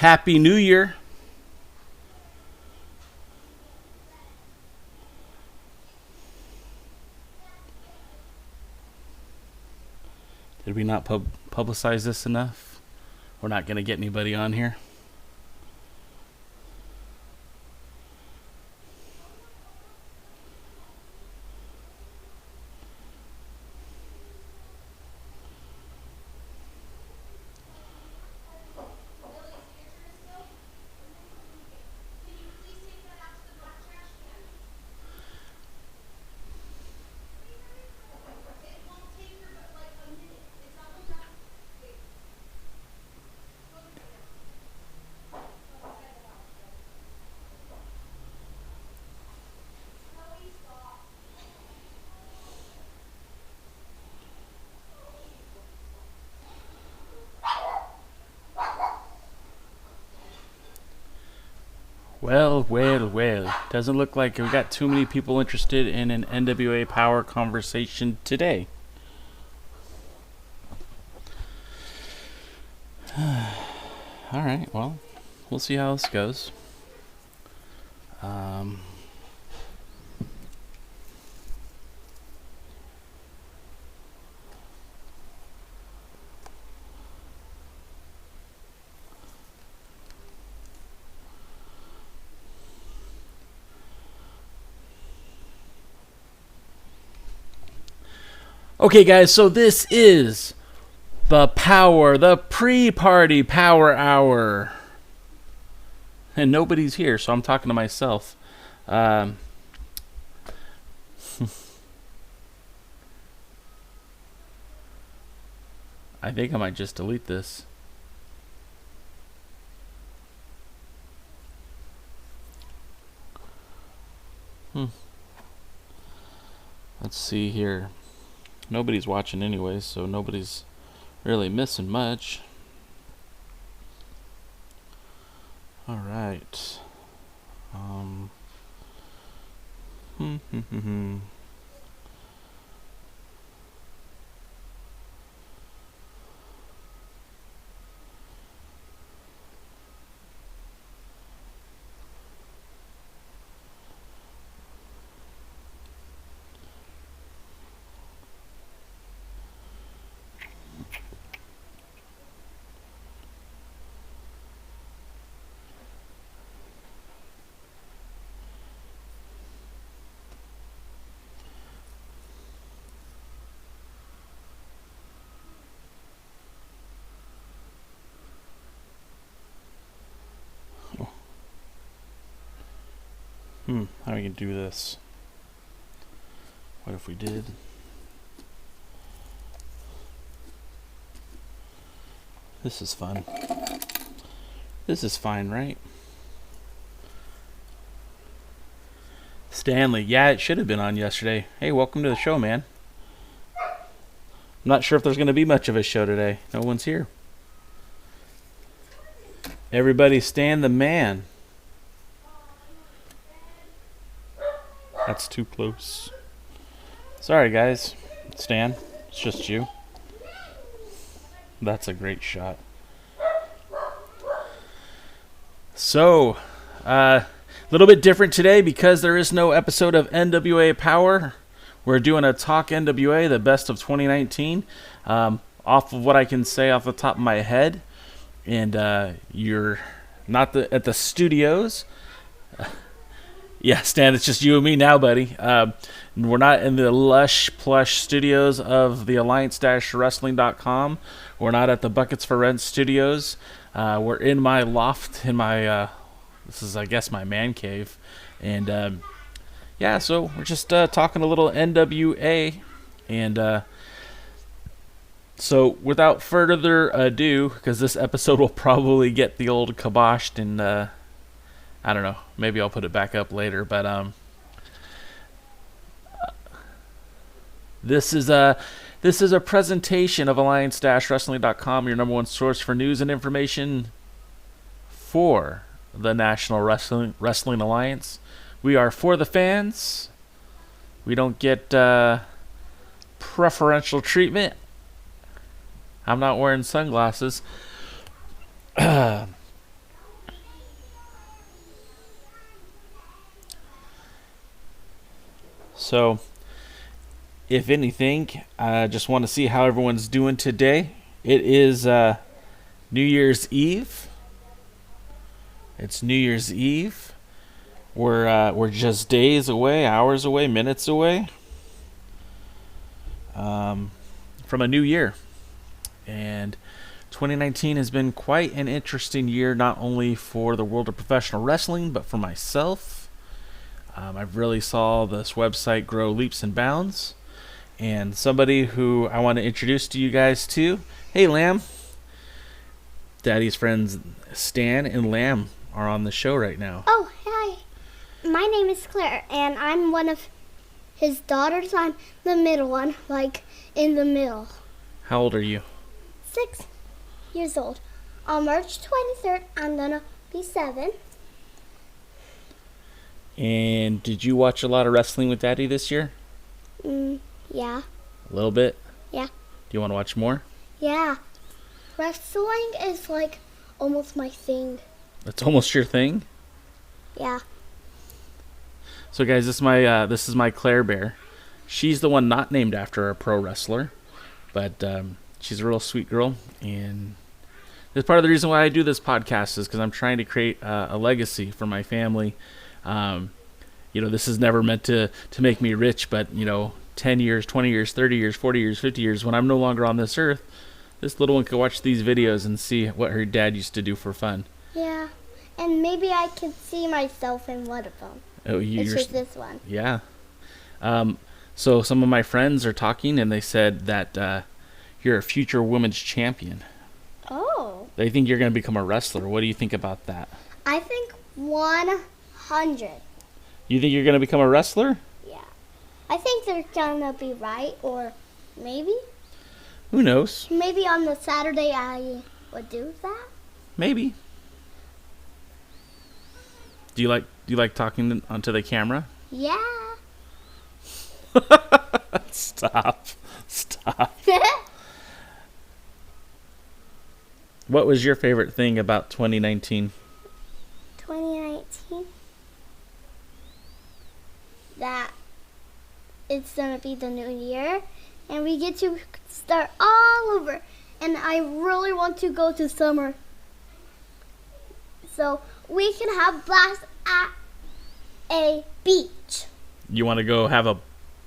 Happy New Year. Did we not publicize this enough? We're not going to get anybody on here. Well. Doesn't look like we got too many people interested in an NWA Power conversation today. Alright, well, we'll see how this goes. Okay, guys, so this is the pre-party power hour. And nobody's here, so I'm talking to myself. I think I might just delete this. Let's see here. Nobody's watching anyway, so nobody's really missing much. All right. How are we gonna do this? What if we did? This is fun. This is fine, right? Stanley, yeah, it should have been on yesterday. Hey, welcome to the show, man. I'm not sure if there's gonna be much of a show today. No one's here. Everybody, Stan the man. That's too close. Sorry, guys. Stan, it's just you. That's a great shot. So, a little bit different today because there is no episode of NWA Power. We're doing a Talk NWA, the best of 2019, off of what I can say off the top of my head. And you're not at the studios. Yeah, Stan, it's just you and me now, buddy. We're not in the lush, plush studios of TheAlliance-Wrestling.com. We're not at the Buckets for Rent studios. We're in my loft, this is, I guess, my man cave. And, yeah, so we're just talking a little NWA. And so without further ado, because this episode will probably get the old kiboshed and... I don't know. Maybe I'll put it back up later, but this is a presentation of Alliance-Wrestling.com, your number one source for news and information for the National Wrestling Alliance. We are for the fans. We don't get preferential treatment. I'm not wearing sunglasses. So, if anything, I just want to see how everyone's doing today. It is New Year's Eve. It's New Year's Eve. We're just days away, hours away, minutes away from a new year. And 2019 has been quite an interesting year, not only for the world of professional wrestling, but for myself. I've really saw this website grow leaps and bounds. And somebody who I want to introduce to you guys to, hey Lamb. Daddy's friends Stan and Lamb are on the show right now. Oh, hi. My name is Claire, and I'm one of his daughters. I'm the middle one, like in the middle. How old are you? 6 years old. On March 23rd, I'm going to be 7. And did you watch a lot of wrestling with Daddy this year? Yeah. A little bit? Yeah. Do you want to watch more? Yeah. Wrestling is like almost my thing. It's almost your thing? Yeah. So guys, this is my Claire Bear. She's the one not named after a pro wrestler, but she's a real sweet girl, and that's part of the reason why I do this podcast is because I'm trying to create a legacy for my family. This is never meant to make me rich, but 10 years, 20 years, 30 years, 40 years, 50 years, when I'm no longer on this earth, this little one could watch these videos and see what her dad used to do for fun. Yeah, and maybe I could see myself in one of them. Oh, it's just this one. Yeah. So some of my friends are talking, and they said that you're a future women's champion. Oh. They think you're going to become a wrestler. What do you think about that? I think 100. You think you're going to become a wrestler? Yeah. I think they're going to be right, or maybe. Who knows? Maybe on the Saturday I would do that. Maybe. Do you like talking onto the camera? Yeah. Stop. What was your favorite thing about 2019? 2019? That it's going to be the new year, and we get to start all over. And I really want to go to summer, so we can have blast at a beach. You want to go have a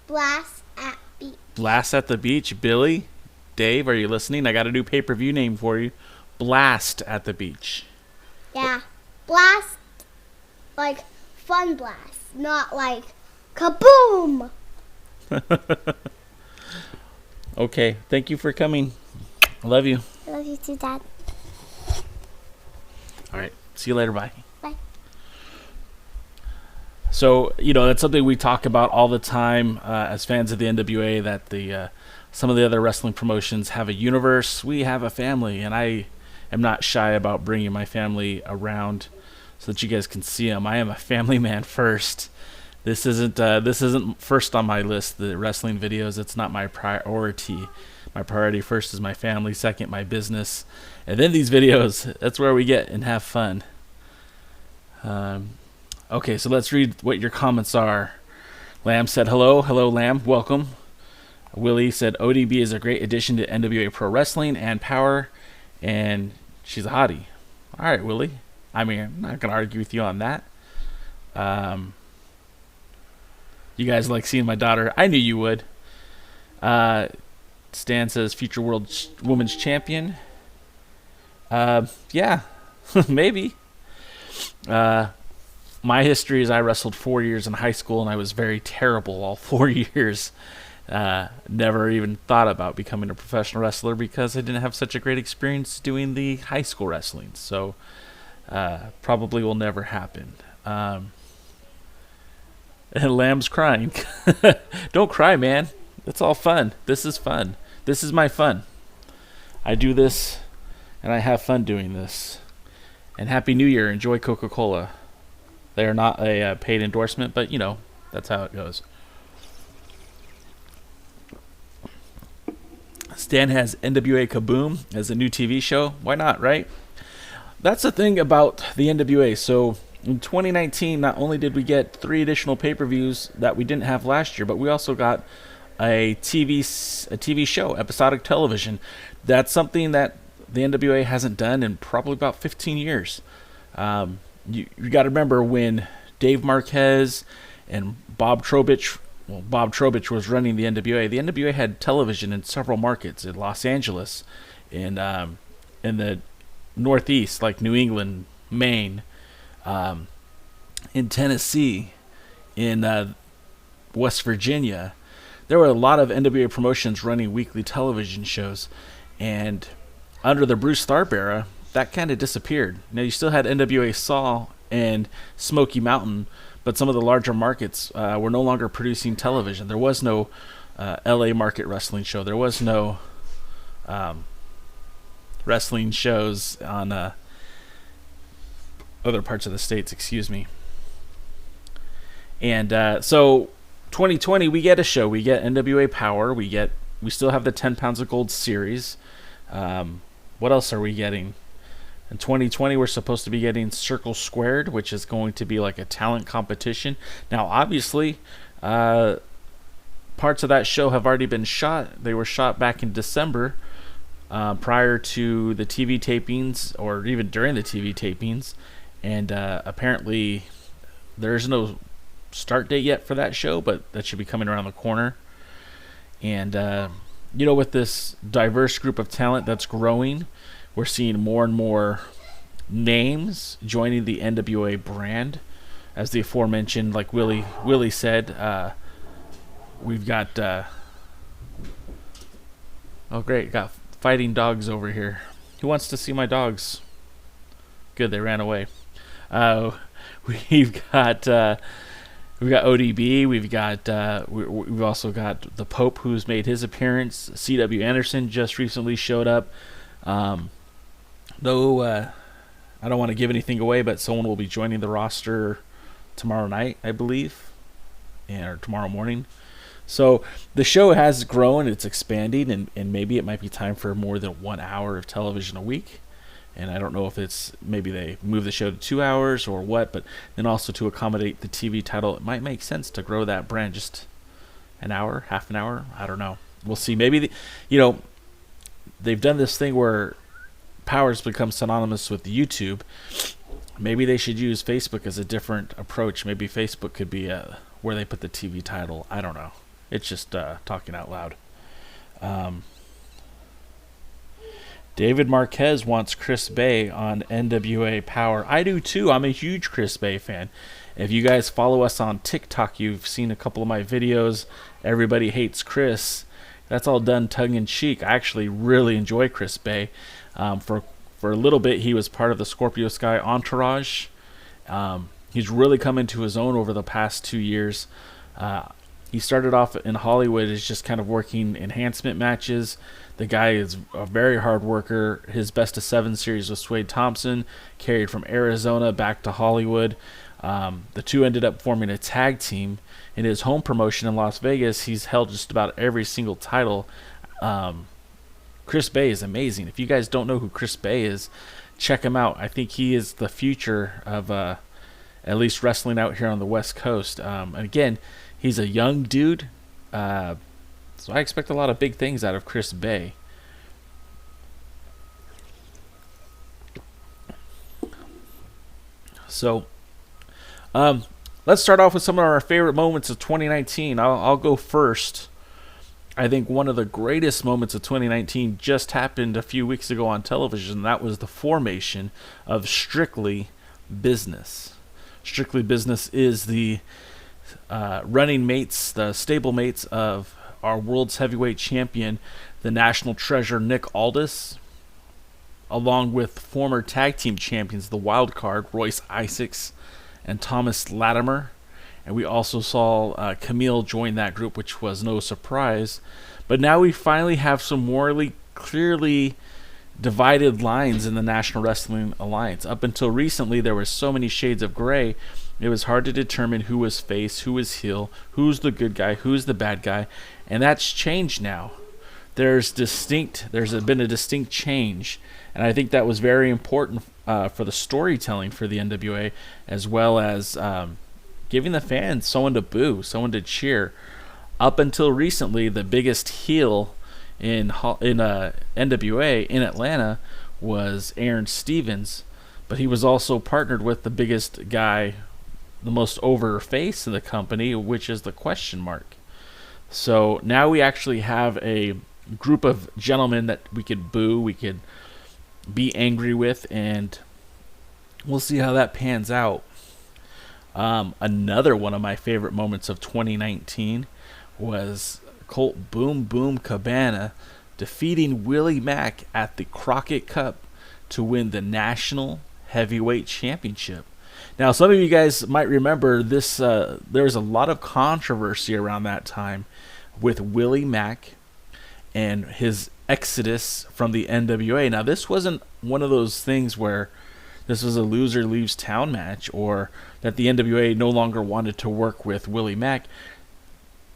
blast at beach? Blast at the beach, Billy, Dave, are you listening? I got a new pay-per-view name for you. Blast at the beach. Yeah, blast, like fun blast, not like kaboom. Okay, thank you for coming. I love you. I love you too, Dad. All right, see you later. Bye. Bye. So, that's something we talk about all the time as fans of the NWA, that some of the other wrestling promotions have a universe. We have a family, and I am not shy about bringing my family around so that you guys can see them. I am a family man first. This isn't first on my list, the wrestling videos. It's not my priority. My priority first is my family, second my business, and then these videos. That's where we get and have fun. Okay, so let's read what your comments are. Lamb said, hello, Lamb, welcome. Willie said, ODB is a great addition to NWA Pro Wrestling and Power, and she's a hottie. All right, Willie. I mean, I'm not going to argue with you on that. You guys like seeing my daughter. I knew you would. Stan says, future world women's champion. Yeah, maybe. My history is I wrestled 4 years in high school, and I was very terrible all 4 years. Never even thought about becoming a professional wrestler because I didn't have such a great experience doing the high school wrestling. So probably will never happen. And Lamb's crying. Don't cry, man. It's all fun. This is fun. This is my fun. I do this, and I have fun doing this. And Happy New Year. Enjoy Coca-Cola. They are not a paid endorsement, but, that's how it goes. Stan has NWA Kaboom as a new TV show. Why not, right? That's the thing about the NWA. So In 2019, not only did we get 3 additional pay-per-views that we didn't have last year, but we also got a TV show, episodic television. That's something that the NWA hasn't done in probably about 15 years. You got to remember when Dave Marquez and Bob Trowbridge was running the NWA. The NWA had television in several markets, in Los Angeles, in the Northeast, like New England, Maine, in Tennessee, in West Virginia. There were a lot of NWA promotions running weekly television shows, and under the Bruce Tharp era, that kind of disappeared. Now, you still had NWA Saw and Smoky Mountain, but some of the larger markets were no longer producing television. There was no LA market wrestling show. There was no wrestling shows on other parts of the states, excuse me. And so 2020, we get a show. We get NWA Power. We still have the 10 Pounds of Gold series. What else are we getting? In 2020, we're supposed to be getting Circle Squared, which is going to be like a talent competition. Now, obviously, parts of that show have already been shot. They were shot back in December, prior to the TV tapings, or even during the TV tapings. And apparently, there's no start date yet for that show, but that should be coming around the corner. And with this diverse group of talent that's growing, we're seeing more and more names joining the NWA brand. As the aforementioned, like Willie said, we've got got fighting dogs over here. Who wants to see my dogs? Good, they ran away. We've got ODB. We've also got the Pope, who's made his appearance. C.W. Anderson just recently showed up. Though I don't want to give anything away, but someone will be joining the roster tomorrow night, I believe, or tomorrow morning. So the show has grown, it's expanding, and maybe it might be time for more than 1 hour of television a week. And I don't know if it's maybe they move the show to 2 hours or what, but then also to accommodate the TV title, it might make sense to grow that brand just an hour, half an hour. I don't know. We'll see. Maybe they've done this thing where Power's become synonymous with YouTube. Maybe they should use Facebook as a different approach. Maybe Facebook could be where they put the TV title. I don't know. It's just talking out loud. David Marquez wants Chris Bay on NWA Power. I do too. I'm a huge Chris Bay fan. If you guys follow us on TikTok, you've seen a couple of my videos. Everybody hates Chris. That's all done tongue-in-cheek. I actually really enjoy Chris Bay. For a little bit, he was part of the Scorpio Sky entourage. He's really come into his own over the past 2 years. He started off in Hollywood as just kind of working enhancement matches. The guy is a very hard worker. His Best of 7 series with Swade Thompson carried from Arizona back to Hollywood. The two ended up forming a tag team. In his home promotion in Las Vegas, he's held just about every single title. Chris Bay is amazing. If you guys don't know who Chris Bay is, check him out. I think he is the future of at least wrestling out here on the West Coast. And again, he's a young dude. So I expect a lot of big things out of Chris Bay. So, let's start off with some of our favorite moments of 2019. I'll go first. I think one of the greatest moments of 2019 just happened a few weeks ago on television. That was the formation of Strictly Business. Strictly Business is the running mates, the stable mates of our world's heavyweight champion, the national treasure Nick Aldis, along with former tag team champions, the Wild Card, Royce Isaacs and Thomas Latimer. And we also saw Camille join that group, which was no surprise. But now we finally have some morally clearly divided lines in the National Wrestling Alliance. Up until recently, there were so many shades of gray, it was hard to determine who was face, who was heel, who's the good guy, who's the bad guy. And that's changed now. There's been a distinct change. And I think that was very important for the storytelling for the NWA, as well as giving the fans someone to boo, someone to cheer. Up until recently, the biggest heel in NWA in Atlanta was Aaron Stevens, but he was also partnered with the biggest guy, the most over face of the company, which is the Question Mark. So now we actually have a group of gentlemen that we could boo, we could be angry with, and we'll see how that pans out. Another one of my favorite moments of 2019 was Colt Boom Boom Cabana defeating Willie Mack at the Crockett Cup to win the National Heavyweight Championship. Now, some of you guys might remember this. There was a lot of controversy around that time with Willie Mack and his exodus from the NWA. Now, this wasn't one of those things where this was a loser leaves town match or that the NWA no longer wanted to work with Willie Mack.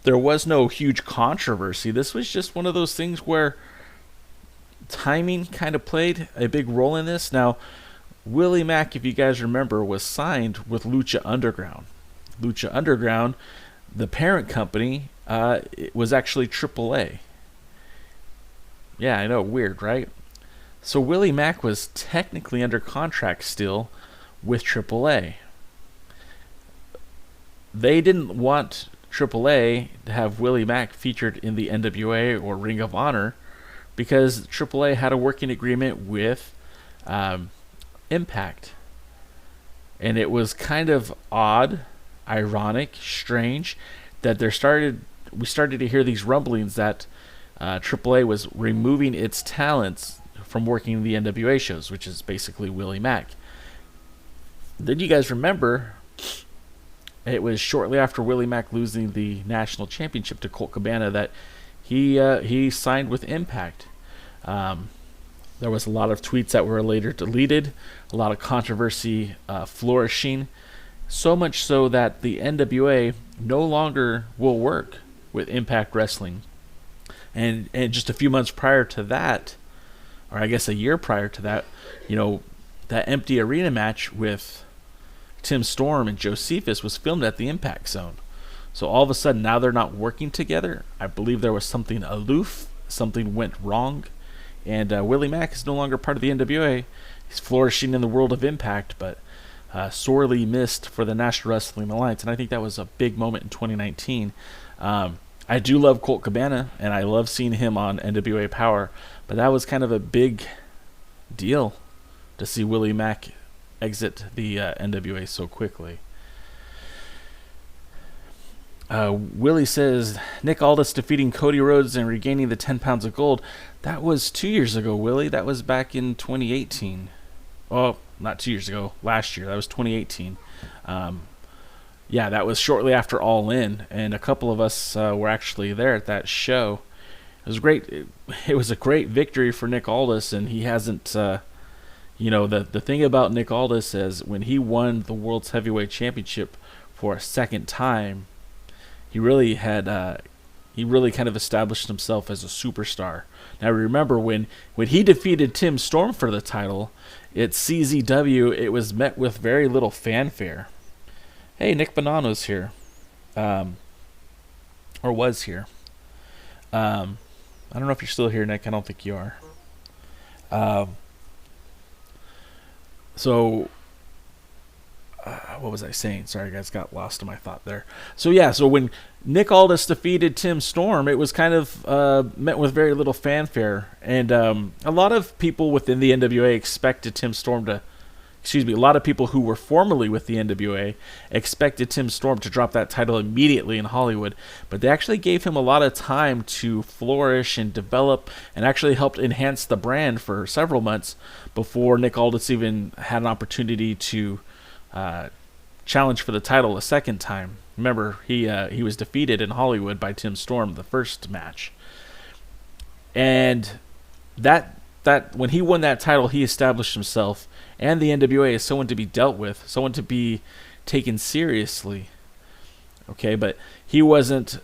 There was no huge controversy. This was just one of those things where timing kind of played a big role in this. Now, Willie Mack, if you guys remember, was signed with Lucha Underground. Lucha Underground, the parent company, it was actually AAA. Yeah, I know, weird, right? So Willie Mack was technically under contract still with AAA. They didn't want AAA to have Willie Mack featured in the NWA or Ring of Honor because AAA had a working agreement with Impact. And it was kind of odd, ironic, strange that we started to hear these rumblings that AAA was removing its talents from working the NWA shows, which is basically Willie Mack. Then you guys remember it was shortly after Willie Mack losing the national championship to Colt Cabana that he signed with Impact. There was a lot of tweets that were later deleted, a lot of controversy flourishing, so much so that the NWA no longer will work with Impact Wrestling. And just a few months prior to that, or I guess a year prior to that, that empty arena match with Tim Storm and Josephus was filmed at the Impact Zone. So all of a sudden, now they're not working together. I believe there was something aloof, something went wrong, and Willie Mack is no longer part of the NWA. He's flourishing in the world of Impact, but sorely missed for the National Wrestling Alliance, and I think that was a big moment in 2019. I do love Colt Cabana, and I love seeing him on NWA Power, but that was kind of a big deal to see Willie Mack exit the NWA so quickly. Willie says, Nick Aldis defeating Cody Rhodes and regaining the 10 pounds of gold. That was 2 years ago, Willie. That was back in 2018. Oh, not 2 years ago. Last year. That was 2018. Yeah, that was shortly after All In, and a couple of us were actually there at that show. It was great. It was a great victory for Nick Aldis, and he hasn't, the thing about Nick Aldis is when he won the World's Heavyweight Championship for a second time, he really kind of established himself as a superstar. Now remember, when he defeated Tim Storm for the title at CZW, it was met with very little fanfare. Hey, Nick Bonanno's here. Or was here. I don't know if you're still here, Nick. I don't think you are. What was I saying? Sorry, guys, got lost in my thought there. So when Nick Aldis defeated Tim Storm, it was kind of met with very little fanfare. And a lot of people within the NWA expected Tim Storm to... a lot of people who were formerly with the NWA expected Tim Storm to drop that title immediately in Hollywood, but they actually gave him a lot of time to flourish and develop and actually helped enhance the brand for several months before Nick Aldis even had an opportunity to challenge for the title a second time. Remember, he was defeated in Hollywood by Tim Storm the first match. And that when he won that title, he established himself and the NWA as someone to be dealt with, someone to be taken seriously. Okay, but he wasn't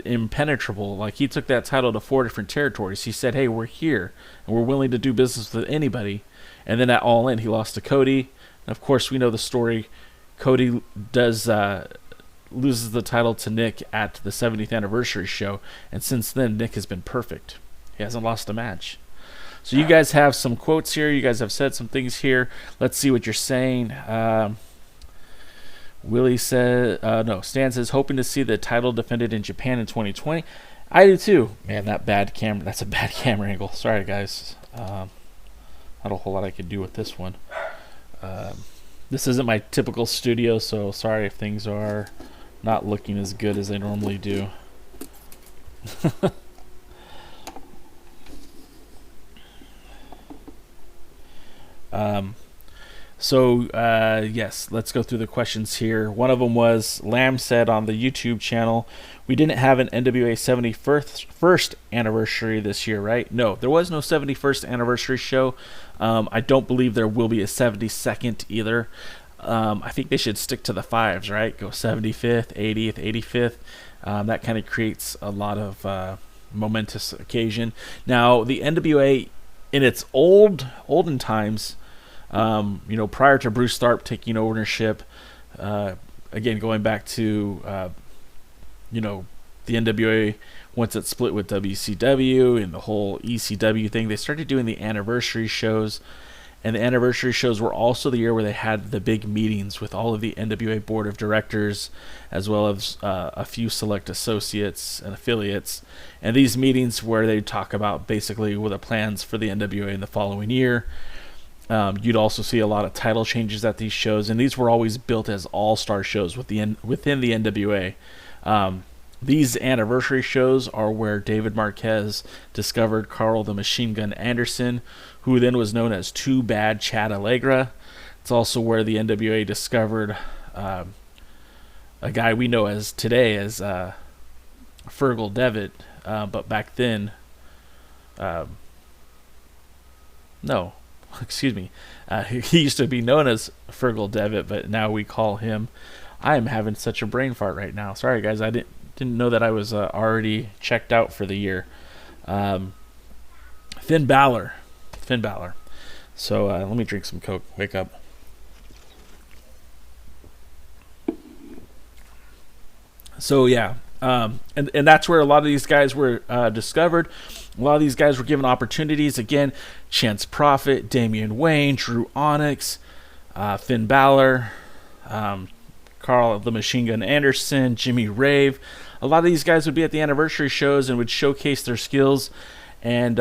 impenetrable. Like, he took that title to 4 different territories. He said, "Hey, we're here and we're willing to do business with anybody." And then at All In, he lost to Cody. And of course, we know the story. Cody does loses the title to Nick at the 70th anniversary show, and since then, Nick has been perfect. He hasn't lost a match. So you guys have some quotes here. You guys have said some things here. Let's see what you're saying. Willie says, Stan says, hoping to see the title defended in Japan in 2020. I do too. Man, that's a bad camera angle. Sorry, guys. Not a whole lot I could do with this one. This isn't my typical studio, so sorry if things are not looking as good as they normally do. Yes, let's go through the questions here. One of them was, Lamb said on the YouTube channel, we didn't have an NWA 71st anniversary this year, right? No, there was no 71st anniversary show. I don't believe there will be a 72nd either. I think they should stick to the fives, right? Go 75th, 80th, 85th. That kind of creates a lot of momentous occasion. Now, the NWA in its olden times, prior to Bruce Tharpe taking ownership, again, going back to, the NWA, once it split with WCW and the whole ECW thing, they started doing the anniversary shows. And the anniversary shows were also the year where they had the big meetings with all of the NWA board of directors, as well as a few select associates and affiliates. And these meetings where they talk about basically what the plans for the NWA in the following year. You'd also see a lot of title changes at these shows, and these were always built as all-star shows within the NWA. These anniversary shows are where David Marquez discovered Carl the Machine Gun Anderson, who then was known as Too Bad Chad Allegra. It's also where the NWA discovered a guy we know as today as Fergal Devitt, but back then, he used to be known as Fergal Devitt, but now we call him. I am having such a brain fart right now. Sorry, guys. I didn't know that I was already checked out for the year. Finn Balor. So let me drink some Coke. Wake up. So yeah, and that's where a lot of these guys were discovered. A lot of these guys were given opportunities. Again, Chance Prophet, Damian Wayne, Drew Onyx, Finn Balor, Carl the Machine Gun Anderson, Jimmy Rave. A lot of these guys would be at the anniversary shows and would showcase their skills. And,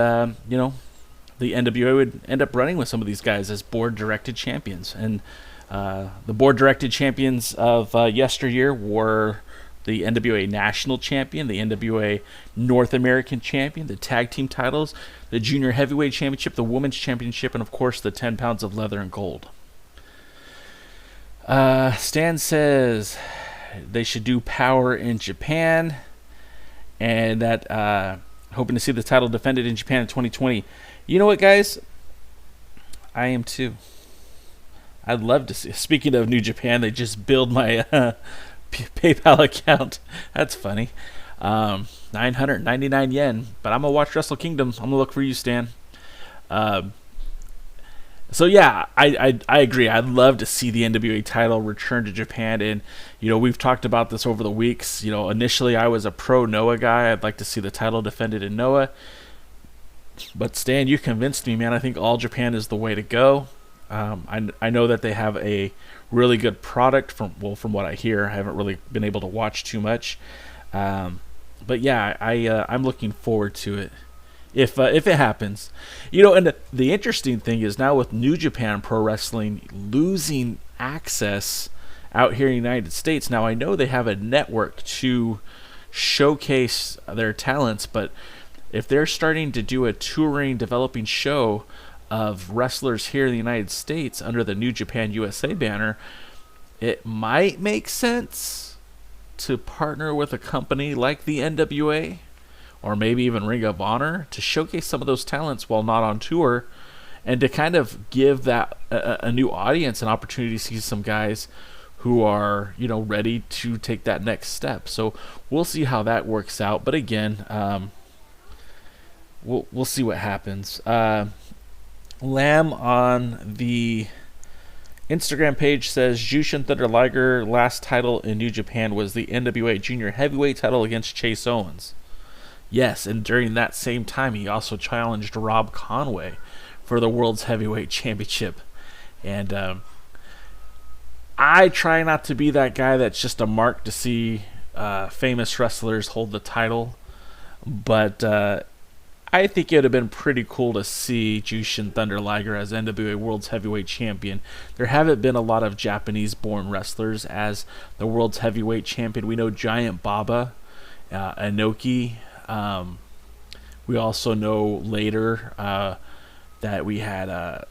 the NWA would end up running with some of these guys as board-directed champions. And the board-directed champions of yesteryear were the NWA National Champion, the NWA North American Champion, the Tag Team titles, the Junior Heavyweight Championship, the Women's Championship, and, of course, the 10 pounds of leather and gold. Stan says they should do Power in Japan, and that hoping to see the title defended in Japan in 2020. You know what, guys? I am too. I'd love to see. Speaking of New Japan, they just billed my PayPal account. That's funny. 999 yen. But I'm going to watch Wrestle Kingdom. I'm going to look for you, Stan. So yeah, I agree. I'd love to see the NWA title return to Japan. And, we've talked about this over the weeks. Initially I was a pro Noah guy. I'd like to see the title defended in Noah. But Stan, you convinced me, man. I think All Japan is the way to go. I know that they have a really good product from what I hear. I haven't really been able to watch too much. But yeah, I'm looking forward to it. If it happens. And the interesting thing is now with New Japan Pro Wrestling losing access out here in the United States, now I know they have a network to showcase their talents, but if they're starting to do a touring, developing show of wrestlers here in the United States under the New Japan USA banner, it might make sense to partner with a company like the NWA or maybe even Ring of Honor to showcase some of those talents while not on tour, and to kind of give that a new audience an opportunity to see some guys who are ready to take that next step. So we'll see how that works out. But again, we'll see what happens. Lamb on the Instagram page says Jushin Thunder Liger last title in New Japan was the NWA Junior Heavyweight title against Chase Owens. Yes, and during that same time, he also challenged Rob Conway for the World's Heavyweight Championship. And I try not to be that guy that's just a mark to see famous wrestlers hold the title. But I think it would have been pretty cool to see Jushin Thunder Liger as NWA World's Heavyweight Champion. There haven't been a lot of Japanese-born wrestlers as the World's Heavyweight Champion. We know Giant Baba, Inoki. We also know later that we had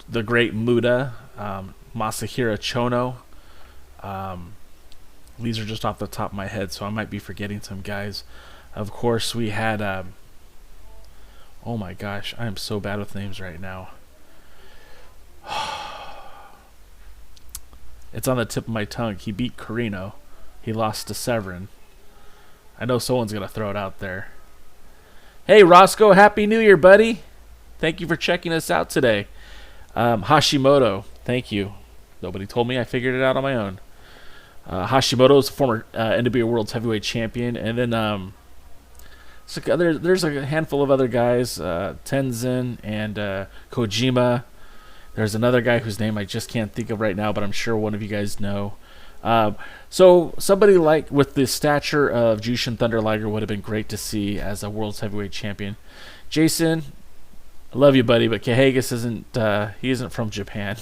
the great Muda, Masahiro Chono. These are just off the top of my head, so I might be forgetting some guys. Of course, we had... oh my gosh, I am so bad with names right now. It's on the tip of my tongue. He beat Carino. He lost to Severin. I know someone's going to throw it out there. Hey, Roscoe, Happy New Year, buddy. Thank you for checking us out today. Hashimoto, thank you. Nobody told me. I figured it out on my own. Hashimoto is a former NWA World's Heavyweight Champion. And then so there's a handful of other guys, Tenzin and Kojima. There's another guy whose name I just can't think of right now, but I'm sure one of you guys know. So somebody like with the stature of Jushin Thunder Liger would have been great to see as a World's Heavyweight Champion. Jason, I love you, buddy, but Kahagas isn't from Japan.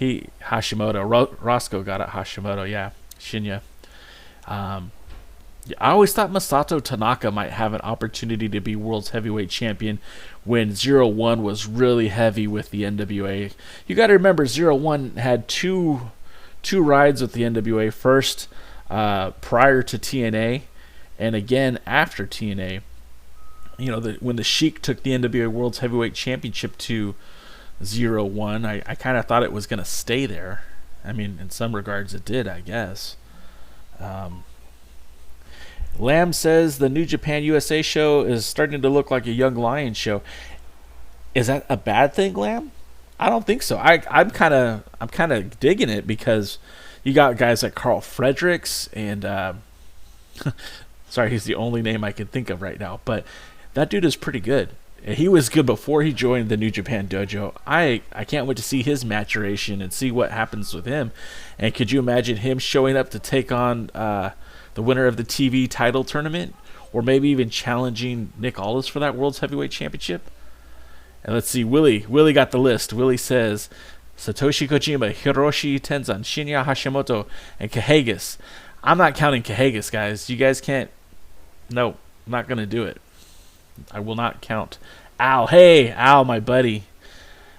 Hashimoto. Roscoe got it. Hashimoto, yeah. Shinya. I always thought Masato Tanaka might have an opportunity to be World's Heavyweight Champion when 0-1 was really heavy with the NWA. You got to remember 0-1 had two rides with the NWA. First, prior to TNA, and again after TNA. You know, when the Sheik took the NWA World's Heavyweight Championship to 0-1, I kind of thought it was going to stay there. I mean, in some regards it did, I guess. Lamb says the New Japan USA show is starting to look like a Young Lions show. Is that a bad thing, Lamb? I don't think so. I'm kind of digging it because you got guys like Carl Fredericks and sorry, he's the only name I can think of right now, but that dude is pretty good. He was good before he joined the New Japan Dojo. I can't wait to see his maturation and see what happens with him. And could you imagine him showing up to take on the winner of the TV title tournament, or maybe even challenging Nick Aldis for that World's Heavyweight Championship? And let's see, Willie got the list. Willie says Satoshi Kojima, Hiroshi Tenzan, Shinya Hashimoto, and Kahagas. I'm not counting Kahagas, guys. You guys can't. No, I'm not going to do it. I will not count. Al, hey, Al, my buddy.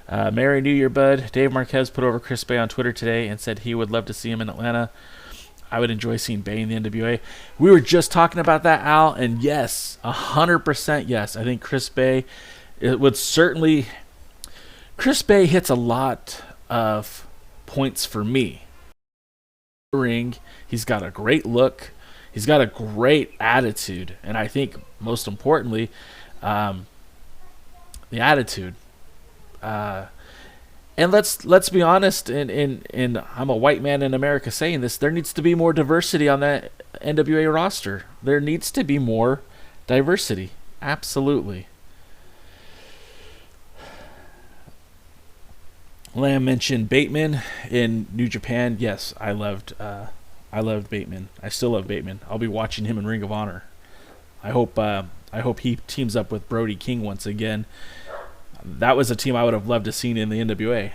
Merry New Year, bud. Dave Marquez put over Chris Bay on Twitter today and said he would love to see him in Atlanta. I would enjoy seeing Bay in the NWA. We were just talking about that, Al, and yes, 100% yes. I think Chris Bay, it would certainly... Chris Bay hits a lot of points for me. Ring, he's got a great look. He's got a great attitude, and I think most importantly, the attitude. And let's be honest, and I'm a white man in America saying this, there needs to be more diversity on that NWA roster. There needs to be more diversity. Absolutely. Lamb mentioned Bateman in New Japan. Yes, I loved Bateman. I still love Bateman. I'll be watching him in Ring of Honor. I hope he teams up with Brody King once again. That was a team I would have loved to seen in the NWA.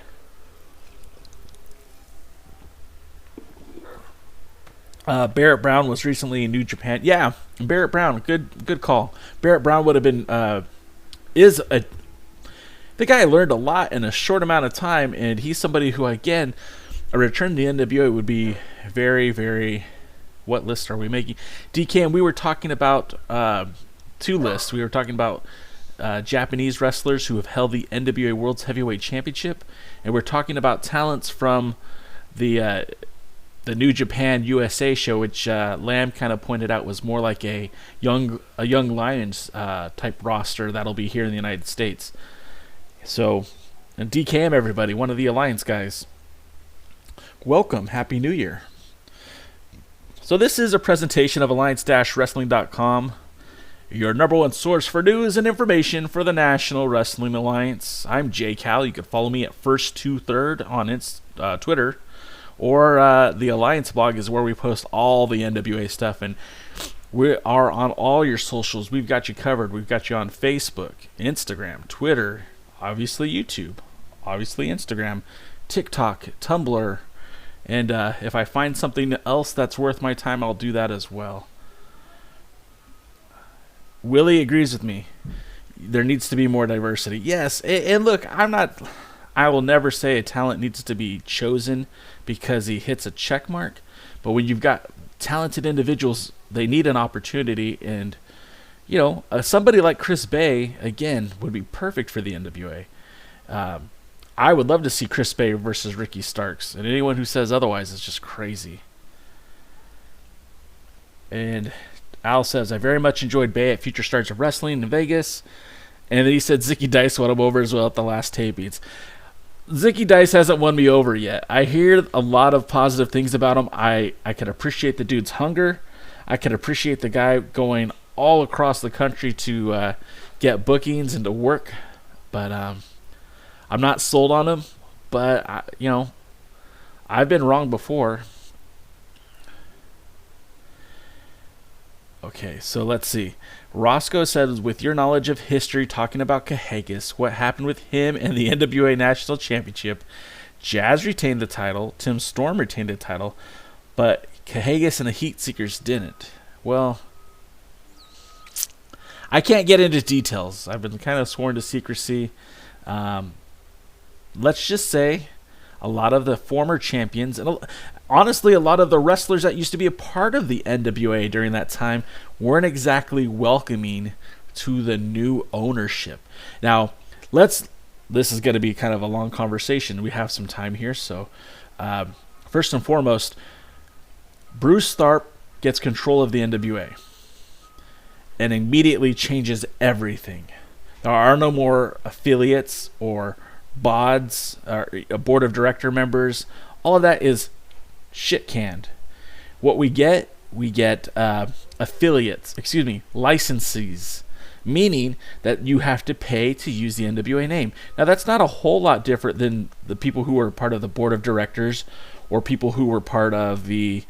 Barrett Brown was recently in New Japan. Yeah, Barrett Brown, good call. Barrett Brown would have been the guy learned a lot in a short amount of time, and he's somebody who, again, a return to the NWA would be very, very... What list are we making? DK, and we were talking about two lists. We were talking about Japanese wrestlers who have held the NWA World's Heavyweight Championship, and we're talking about talents from the New Japan USA show, which Lamb kind of pointed out was more like a young Lions type roster that'll be here in the United States. So, and DKM everybody, one of the Alliance guys. Welcome, Happy New Year. So this is a presentation of Alliance-Wrestling.com, your number one source for news and information for the National Wrestling Alliance. I'm Jay Cal. You can follow me at First2Third on Twitter, or the Alliance blog is where we post all the NWA stuff, and we are on all your socials. We've got you covered. We've got you on Facebook, Instagram, Twitter, obviously YouTube, obviously Instagram, TikTok, Tumblr, and if I find something else that's worth my time, I'll do that as well. Willie agrees with me. There needs to be more diversity. Yes, and look, I will never say a talent needs to be chosen because he hits a check mark, but when you've got talented individuals, they need an opportunity, and somebody like Chris Bay, again, would be perfect for the NWA. I would love to see Chris Bay versus Ricky Starks, and anyone who says otherwise is just crazy. And Al says, I very much enjoyed Bay at Future Stars of Wrestling in Vegas, and then he said Zicky Dice won him over as well at the last tapings. Zicky Dice hasn't won me over yet. I hear a lot of positive things about him. I can appreciate the dude's hunger. I can appreciate the guy going all across the country to get bookings and to work, but I'm not sold on him. But I've been wrong before. Okay, so let's see. Roscoe says, with your knowledge of history, talking about Cahagas, what happened with him and the NWA National Championship? Jazz retained the title, Tim Storm retained the title, but Cahagas and the Heat Seekers didn't. Well, I can't get into details. I've been kind of sworn to secrecy. Let's just say a lot of the former champions, and honestly, a lot of the wrestlers that used to be a part of the NWA during that time weren't exactly welcoming to the new ownership. Now, this is going to be kind of a long conversation. We have some time here, so first and foremost, Bruce Tharp gets control of the NWA and immediately changes everything. There are no more affiliates or BODs, or a board of director members. All of that is shit canned. What we get affiliates, licensees, meaning that you have to pay to use the NWA name. Now, that's not a whole lot different than the people who were part of the board of directors or people who were part of the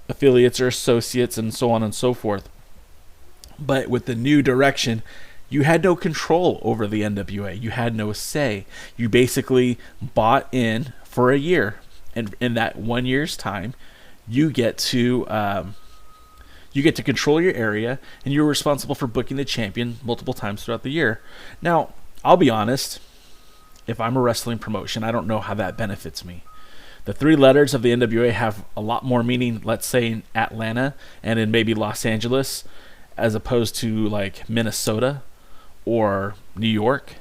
affiliates or associates and so on and so forth. But with the new direction, you had no control over the NWA. You had no say. You basically bought in for a year, and in that 1 year's time, you get to control your area, and you're responsible for booking the champion multiple times throughout the year. Now, I'll be honest. If I'm a wrestling promotion, I don't know how that benefits me. The three letters of the NWA have a lot more meaning, let's say, in Atlanta and in maybe Los Angeles, as opposed to like Minnesota or New York.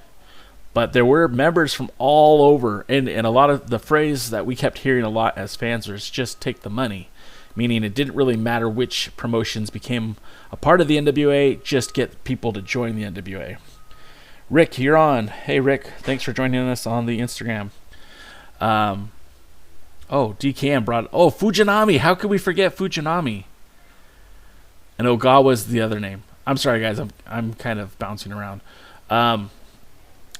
But there were members from all over, and a lot of the phrase that we kept hearing a lot as fans was just take the money, meaning it didn't really matter which promotions became a part of the NWA, just get people to join the NWA. Rick, you're on. Hey Rick, thanks for joining us on the Instagram. DKM brought Fujinami. How could we forget Fujinami? And Ogawa's the other name. I'm sorry, guys. I'm kind of bouncing around.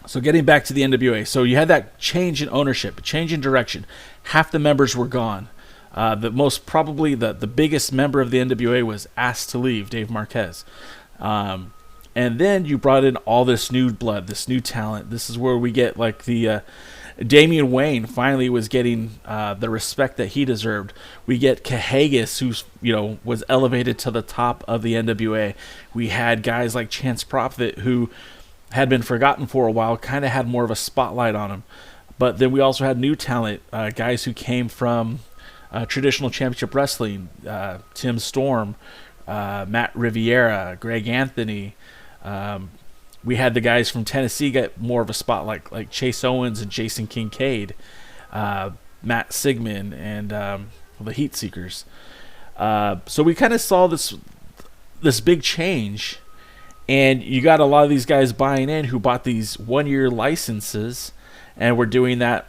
So getting back to the NWA. So you had that change in ownership, change in direction. Half the members were gone. The biggest member of the NWA was asked to leave, Dave Marquez. And then you brought in all this new blood, this new talent. This is where we get like the Damian Wayne finally was getting the respect that he deserved. We get Cahagas, who's was elevated to the top of the NWA. We had guys like Chance Profit, who had been forgotten for a while, kind of had more of a spotlight on him. But then we also had new talent, guys who came from traditional championship wrestling, Tim Storm, Matt Riviera, Greg Anthony. We had the guys from Tennessee get more of a spotlight, like Chase Owens and Jason Kincaid, Matt Sigmund, and the Heat Seekers. So we kind of saw this big change, and you got a lot of these guys buying in who bought these 1-year licenses, and we're doing that,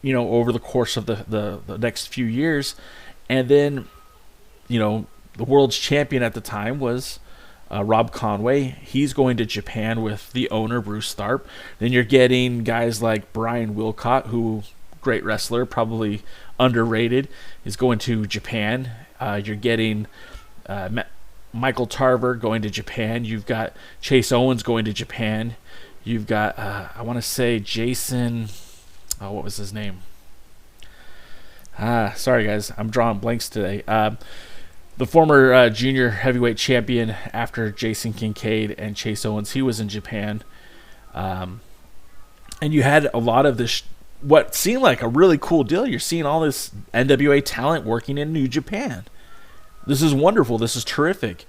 over the course of the next few years. And then, the world's champion at the time was Rob Conway. He's going to Japan with the owner, Bruce Tharp. Then you're getting guys like Brian Wilcott, who, great wrestler, probably underrated, is going to Japan. You're getting Michael Tarver going to Japan. You've got Chase Owens going to Japan. You've got, I want to say, Jason... what was his name? Sorry, guys. I'm drawing blanks today. The former junior heavyweight champion after Jason Kincaid and Chase Owens, he was in Japan. And you had a lot of this, what seemed like a really cool deal. You're seeing all this NWA talent working in New Japan. This is wonderful. This is terrific.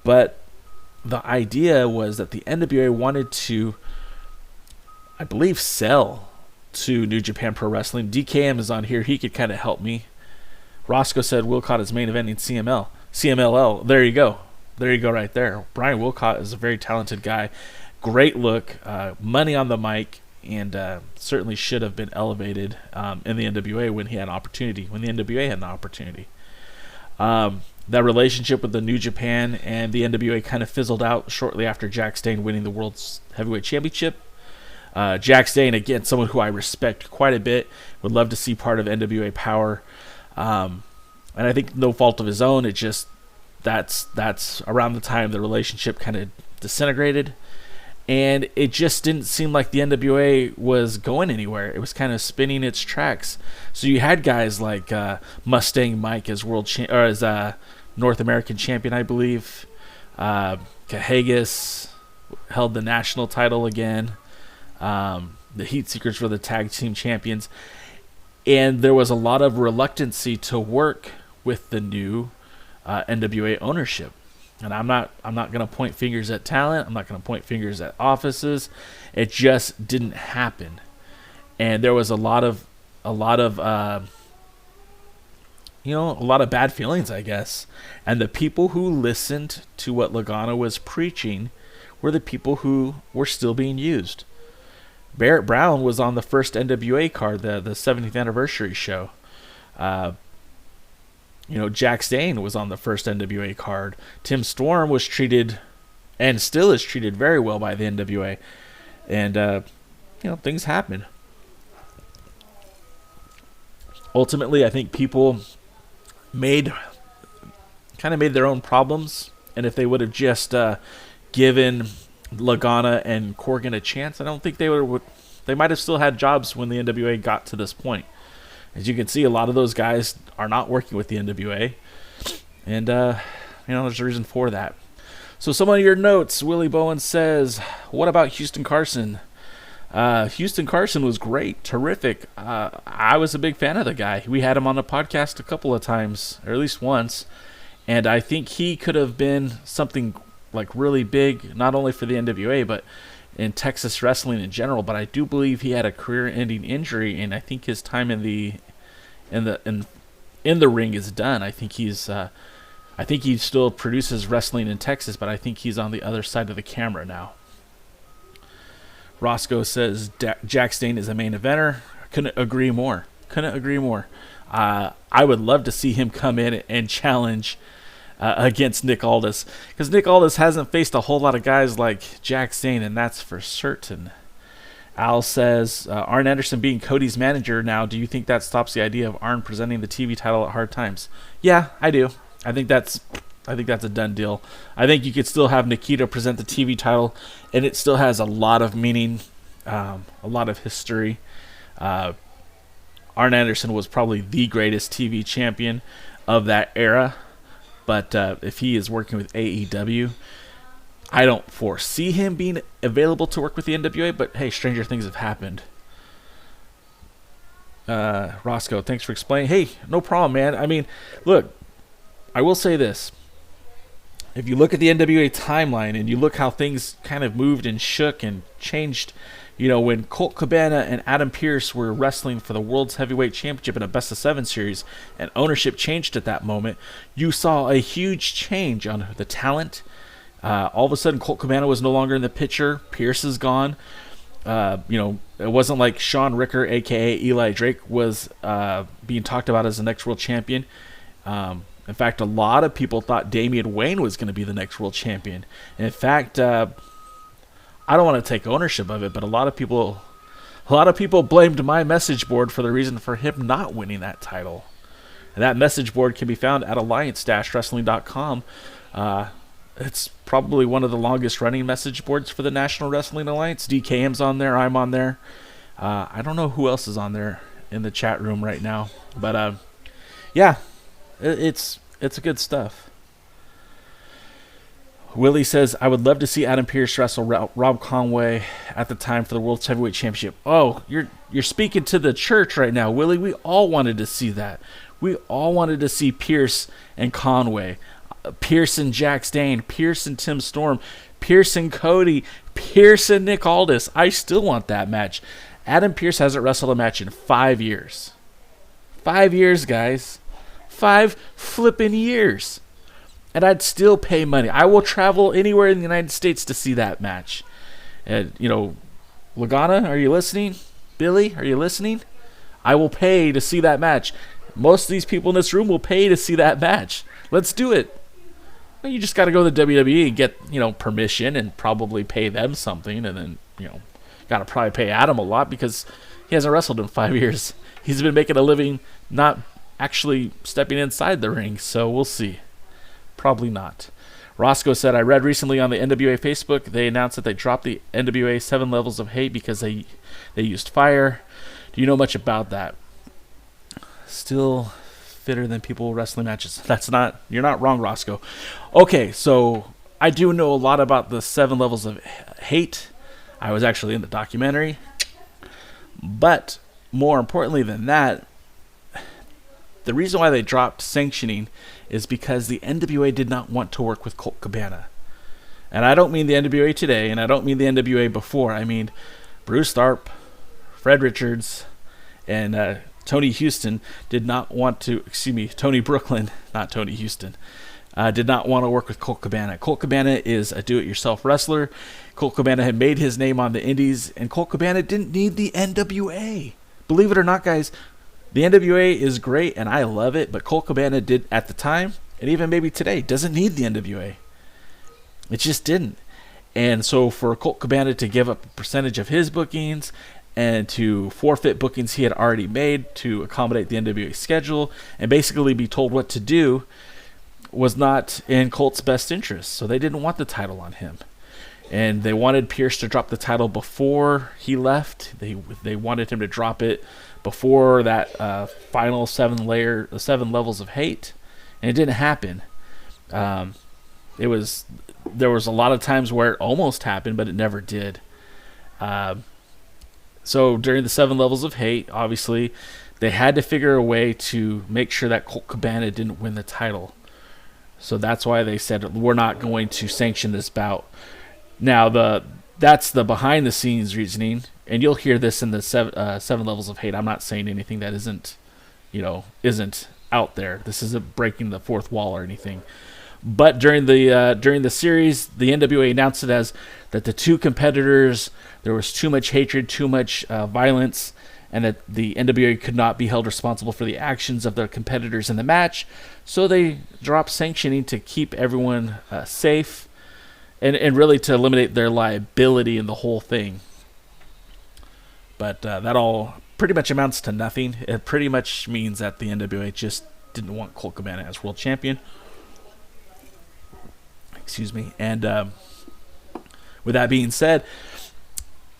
But the idea was that the NWA wanted to, I believe, sell to New Japan Pro Wrestling. DKM is on here. He could kind of help me. Roscoe said Wilcott is main eventing CMLL. There you go. There you go right there. Brian Wilcott is a very talented guy. Great look. Money on the mic. And certainly should have been elevated in the NWA when he had an opportunity. When the NWA had an opportunity. That relationship with the New Japan and the NWA kind of fizzled out shortly after Jack Stane winning the World's Heavyweight Championship. Jack Stane, again, someone who I respect quite a bit, would love to see part of NWA Power. And I think no fault of his own. It just, that's around the time the relationship kind of disintegrated. And it just didn't seem like the NWA was going anywhere. It was kind of spinning its tracks. So you had guys like Mustang Mike as North American champion, I believe. Cahagas held the national title again. The Heat Seekers were the tag team champions. And there was a lot of reluctancy to work with the new NWA ownership. And I'm not going to point fingers at talent. I'm not going to point fingers at offices. It just didn't happen. And there was a lot of bad feelings, I guess. And the people who listened to what Lagana was preaching were the people who were still being used. Barrett Brown was on the first NWA card, the 70th anniversary show. Jack Stane was on the first NWA card. Tim Storm was treated, and still is treated, very well by the NWA. And, things happen. Ultimately, I think people made their own problems. And if they would have just given Lagana and Corgan a chance, I don't think they might have still had jobs when the NWA got to this point. As you can see, a lot of those guys are not working with the NWA. And, there's a reason for that. So some of your notes, Willie Bowen says, what about Houston Carson? Houston Carson was great, terrific. I was a big fan of the guy. We had him on the podcast a couple of times, or at least once. And I think he could have been something like really big, not only for the NWA, but in Texas wrestling in general. But I do believe he had a career-ending injury, and I think his time in the ring is done. I think he still produces wrestling in Texas, but I think he's on the other side of the camera now. Roscoe says Jack Stane is a main eventer. Couldn't agree more. I would love to see him come in and challenge against Nick Aldis, because Nick Aldis hasn't faced a whole lot of guys like Jack Stane, and that's for certain. Al says, Arn Anderson being Cody's manager now, do you think that stops the idea of Arn presenting the TV title at Hard Times? Yeah, I do. I think that's a done deal. I think you could still have Nikita present the TV title, and it still has a lot of meaning, a lot of history. Arn Anderson was probably the greatest TV champion of that era. But if he is working with AEW, I don't foresee him being available to work with the NWA. But hey, stranger things have happened. Roscoe, thanks for explaining. Hey, no problem, man. I mean, look, I will say this. If you look at the NWA timeline and you look how things kind of moved and shook and changed when Colt Cabana and Adam Pearce were wrestling for the World's Heavyweight Championship in a Best of 7 series, and ownership changed at that moment, you saw a huge change on the talent. All of a sudden, Colt Cabana was no longer in the picture. Pearce is gone. It wasn't like Sean Ricker, a.k.a. Eli Drake, was being talked about as the next world champion. In fact, a lot of people thought Damian Wayne was going to be the next world champion. And in fact, I don't want to take ownership of it, but a lot of people blamed my message board for the reason for him not winning that title. And that message board can be found at alliance-wrestling.com. It's probably one of the longest running message boards for the National Wrestling Alliance. DKM's on there. I'm on there. I don't know who else is on there in the chat room right now. But, yeah, it's good stuff. Willie says, I would love to see Adam Pearce wrestle Rob Conway at the time for the World Heavyweight Championship. Oh, you're speaking to the church right now, Willie. We all wanted to see that. We all wanted to see Pearce and Conway, Pearce and Jax Dane, Pearce and Tim Storm, Pearce and Cody, Pearce and Nick Aldis. I still want that match. Adam Pearce hasn't wrestled a match in 5 years. 5 years, guys. 5 flipping years. And I'd still pay money. I will travel anywhere in the United States to see that match. And, Lagana, are you listening? Billy, are you listening? I will pay to see that match. Most of these people in this room will pay to see that match. Let's do it. Well, you just got to go to the WWE and get, permission and probably pay them something. And then, got to probably pay Adam a lot because he hasn't wrestled in 5 years. He's been making a living not actually stepping inside the ring. So we'll see. Probably not. Roscoe said, I read recently on the NWA Facebook, they announced that they dropped the NWA 7 Levels of Hate because they used fire. Do you know much about that? Still fitter than people wrestling matches. You're not wrong, Roscoe. Okay, so I do know a lot about the 7 Levels of Hate. I was actually in the documentary. But more importantly than that, the reason why they dropped sanctioning is because the NWA did not want to work with Colt Cabana. And I don't mean the NWA today, and I don't mean the NWA before. I mean Bruce Tharp, Fred Richards, and Tony Houston did not want to, Tony Brooklyn, not Tony Houston, did not want to work with Colt Cabana. Colt Cabana is a do-it-yourself wrestler. Colt Cabana had made his name on the indies, and Colt Cabana didn't need the NWA. Believe it or not, guys, the NWA is great, and I love it, but Colt Cabana did at the time, and even maybe today, doesn't need the NWA. It just didn't. And so for Colt Cabana to give up a percentage of his bookings and to forfeit bookings he had already made to accommodate the NWA schedule and basically be told what to do was not in Colt's best interest. So they didn't want the title on him. And they wanted Pearce to drop the title before he left. They wanted him to drop it before that final 7 levels of hate, and it didn't happen. There was a lot of times where it almost happened, but it never did. So during the 7 levels of hate, obviously, they had to figure a way to make sure that Colt Cabana didn't win the title. So that's why they said, we're not going to sanction this bout. Now, that's the behind-the-scenes reasoning, and you'll hear this in the 7 levels of hate. I'm not saying anything that isn't out there. This isn't breaking the fourth wall or anything. But during the series, the NWA announced it as that the two competitors, there was too much hatred, too much violence, and that the NWA could not be held responsible for the actions of their competitors in the match. So they dropped sanctioning to keep everyone safe. And really to eliminate their liability in the whole thing. But that all pretty much amounts to nothing. It pretty much means that the NWA just didn't want Colt Cabana as world champion. Excuse me. And with that being said,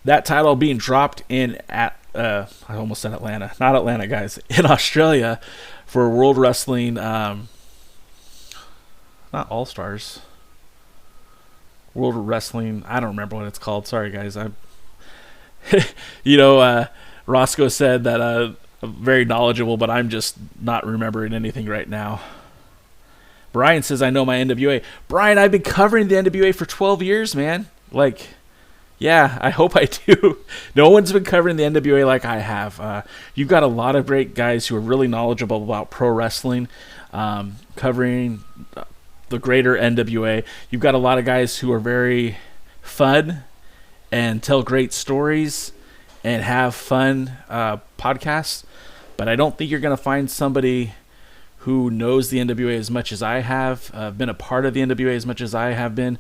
that title being dropped I almost said Atlanta. Not Atlanta, guys. In Australia for World Wrestling, not All-Stars. World Wrestling, I don't remember what it's called. Sorry, guys. Roscoe said that I'm very knowledgeable, but I'm just not remembering anything right now. Brian says, I know my NWA. Brian, I've been covering the NWA for 12 years, man. Like, Yeah, I hope I do. No one's been covering the NWA like I have. You've got a lot of great guys who are really knowledgeable about pro wrestling, covering the greater NWA. You've got a lot of guys who are very fun and tell great stories and have fun podcasts. But I don't think you're going to find somebody who knows the NWA as much as I have, been a part of the NWA as much as I have been.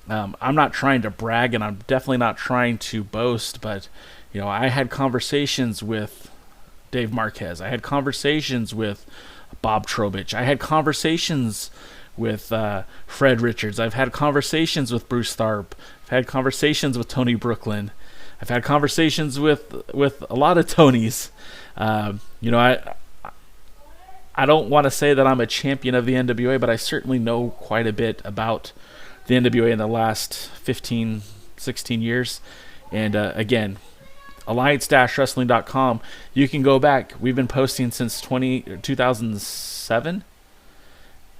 I'm not trying to brag, and I'm definitely not trying to boast, but I had conversations with Dave Marquez. I had conversations with Bob Trowbridge. I had conversations with Fred Richards. I've had conversations with Bruce Tharp. I've had conversations with Tony Brooklyn. I've had conversations with a lot of Tonys. I don't want to say that I'm a champion of the NWA, but I certainly know quite a bit about the NWA in the last 15, 16 years. And again, Alliance-Wrestling.com, you can go back. We've been posting since 2007,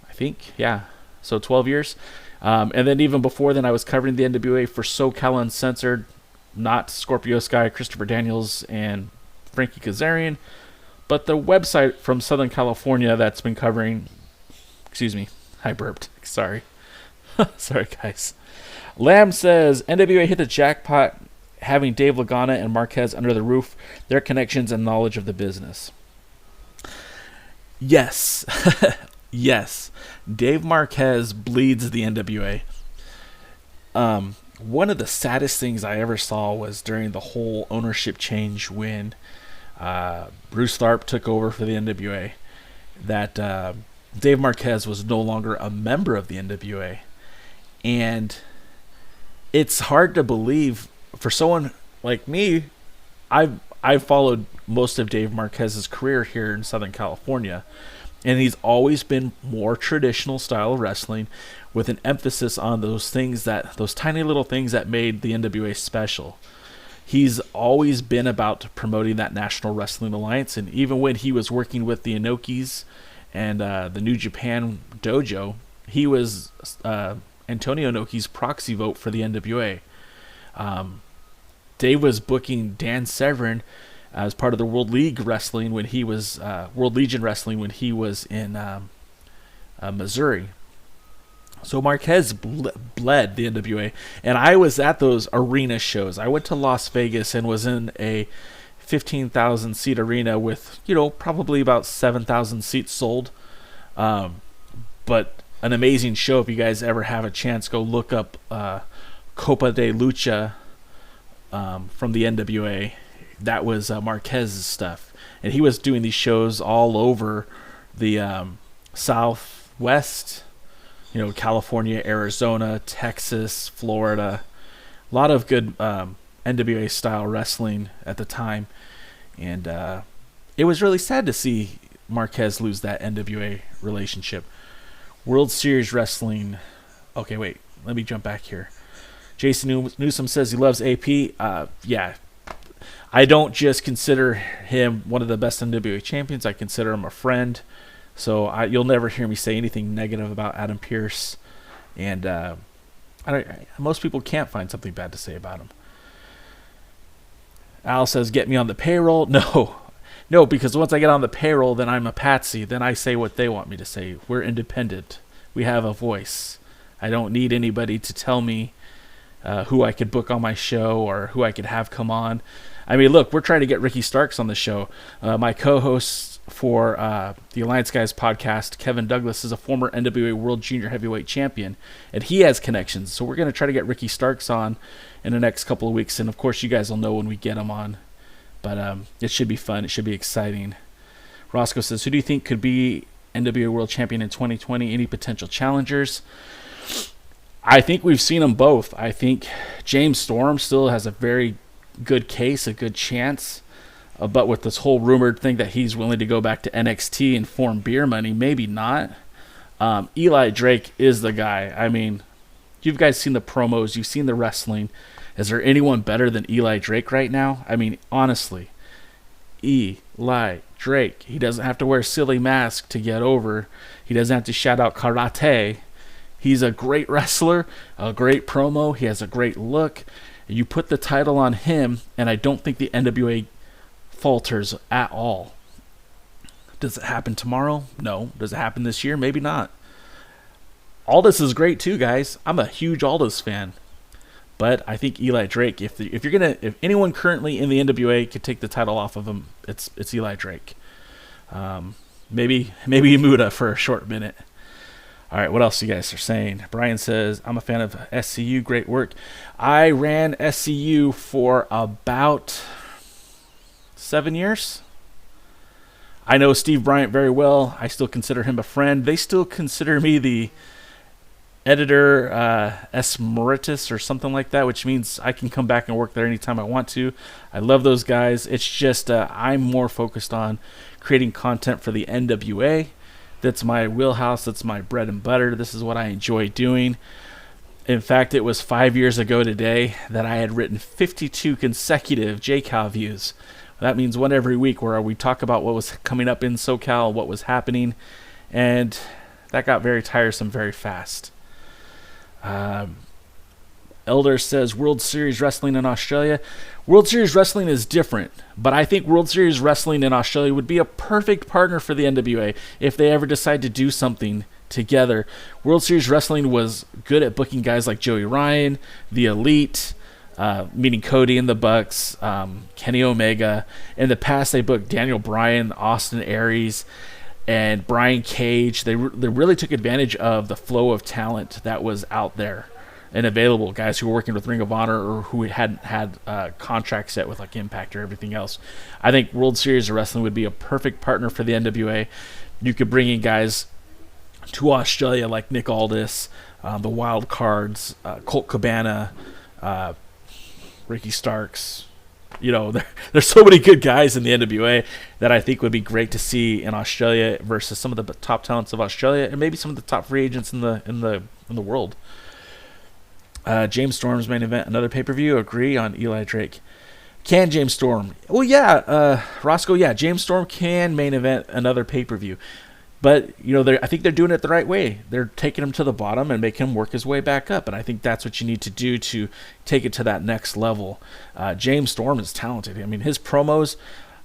I think. Yeah, so 12 years. And then even before then, I was covering the NWA for SoCal Uncensored, not Scorpio Sky, Christopher Daniels, and Frankie Kazarian, but the website from Southern California that's been covering... Excuse me, I burped. Sorry. Sorry, guys. Lamb says, NWA hit the jackpot having Dave Lagana and Marquez under the roof, their connections and knowledge of the business. Yes. Yes. Dave Marquez bleeds the NWA. One of the saddest things I ever saw was during the whole ownership change when Bruce Tharp took over for the NWA, that Dave Marquez was no longer a member of the NWA. And it's hard to believe for someone like me. I've followed most of Dave Marquez's career here in Southern California, and he's always been more traditional style of wrestling with an emphasis on those tiny little things that made the NWA special. He's always been about promoting that National Wrestling Alliance, and even when he was working with the Inokis and the New Japan Dojo, he was Antonio Inoki's proxy vote for the NWA. Dave was booking Dan Severn as part of the World League Wrestling when he was World Legion Wrestling when he was in Missouri. So Marquez bled the NWA, and I was at those arena shows. I went to Las Vegas and was in a 15,000 seat arena with probably about 7,000 seats sold. But an amazing show. If you guys ever have a chance, go look up Copa de Lucha from the NWA. That was Marquez's stuff, and he was doing these shows all over the Southwest, California, Arizona, Texas, Florida. A lot of good NWA style wrestling at the time, and it was really sad to see Marquez lose that NWA relationship. World Series Wrestling. Okay, wait. Let me jump back here. Jason Newsom says he loves AP. Yeah. I don't just consider him one of the best NWA champions. I consider him a friend. So you'll never hear me say anything negative about Adam Pearce. And most people can't find something bad to say about him. Al says, get me on the payroll. No, because once I get on the payroll, then I'm a patsy. Then I say what they want me to say. We're independent. We have a voice. I don't need anybody to tell me who I could book on my show or who I could have come on. I mean, look, we're trying to get Ricky Starks on the show. My co-host for the Alliance Guys podcast, Kevin Douglas, is a former NWA World Junior Heavyweight Champion, and he has connections. So we're going to try to get Ricky Starks on in the next couple of weeks, and of course you guys will know when we get him on. But it should be fun. It should be exciting. Roscoe says, who do you think could be NWA World Champion in 2020? Any potential challengers? I think we've seen them both. I think James Storm still has a very good case, a good chance. But with this whole rumored thing that he's willing to go back to NXT and form beer money, maybe not. Eli Drake is the guy. I mean, you've guys seen the promos. You've seen the wrestling. Is there anyone better than Eli Drake right now? I mean, honestly, Eli Drake. He doesn't have to wear a silly mask to get over. He doesn't have to shout out karate. He's a great wrestler, a great promo. He has a great look. You put the title on him, and I don't think the NWA falters at all. Does it happen tomorrow? No. Does it happen this year? Maybe not. Aldous is great too, guys. I'm a huge Aldous fan. But I think Eli Drake, if anyone currently in the NWA could take the title off of him, it's Eli Drake. Maybe Muda for a short minute. All right, what else you guys are saying? Brian says, I'm a fan of SCU. Great work. I ran SCU for about 7 years. I know Steve Bryant very well. I still consider him a friend. They still consider me the editor emeritus or something like that, which means I can come back and work there anytime I want to. I love those guys. It's just I'm more focused on creating content for the NWA. That's my wheelhouse. That's my bread and butter. This is what I enjoy doing. In fact, it was 5 years ago today that I had written 52 consecutive JCal views. That means one every week where we talk about what was coming up in SoCal, what was happening, and that got very tiresome very fast. Elder says World Series Wrestling in Australia. World Series Wrestling is different, but I think World Series Wrestling in Australia would be a perfect partner for the NWA if they ever decide to do something together. World Series Wrestling was good at booking guys like Joey Ryan, The Elite, meaning Cody and the Bucks, Kenny Omega. In the past, they booked Daniel Bryan, Austin Aries, and Brian Cage. They really took advantage of the flow of talent that was out there and available, guys who were working with Ring of Honor or who hadn't had contracts yet with like Impact or everything else. I think World Series of Wrestling would be a perfect partner for the NWA. You could bring in guys to Australia like Nick Aldis, the Wild Cards, Colt Cabana, Ricky Starks. You know, there's so many good guys in the NWA that I think would be great to see in Australia versus some of the top talents of Australia and maybe some of the top free agents in the world. James Storm's main event, another pay-per-view. Agree on Eli Drake. Can James Storm? Well, yeah, Roscoe. Yeah, James Storm can main event another pay-per-view, but you know, I think they're doing it the right way. They're taking him to the bottom and making him work his way back up, and I think that's what you need to do to take it to that next level. James Storm is talented. I mean, his promos.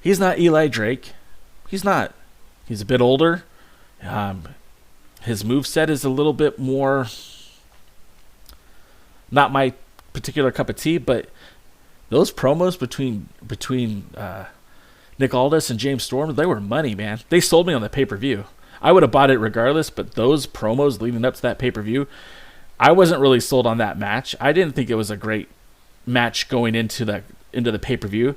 He's not Eli Drake. He's not. He's a bit older. His moveset is a little bit more. Not my particular cup of tea, but those promos between Nick Aldis and James Storm, they were money, man. They sold me on the pay-per-view. I would have bought it regardless, but those promos leading up to that pay-per-view, I wasn't really sold on that match. I didn't think it was a great match going into the pay-per-view,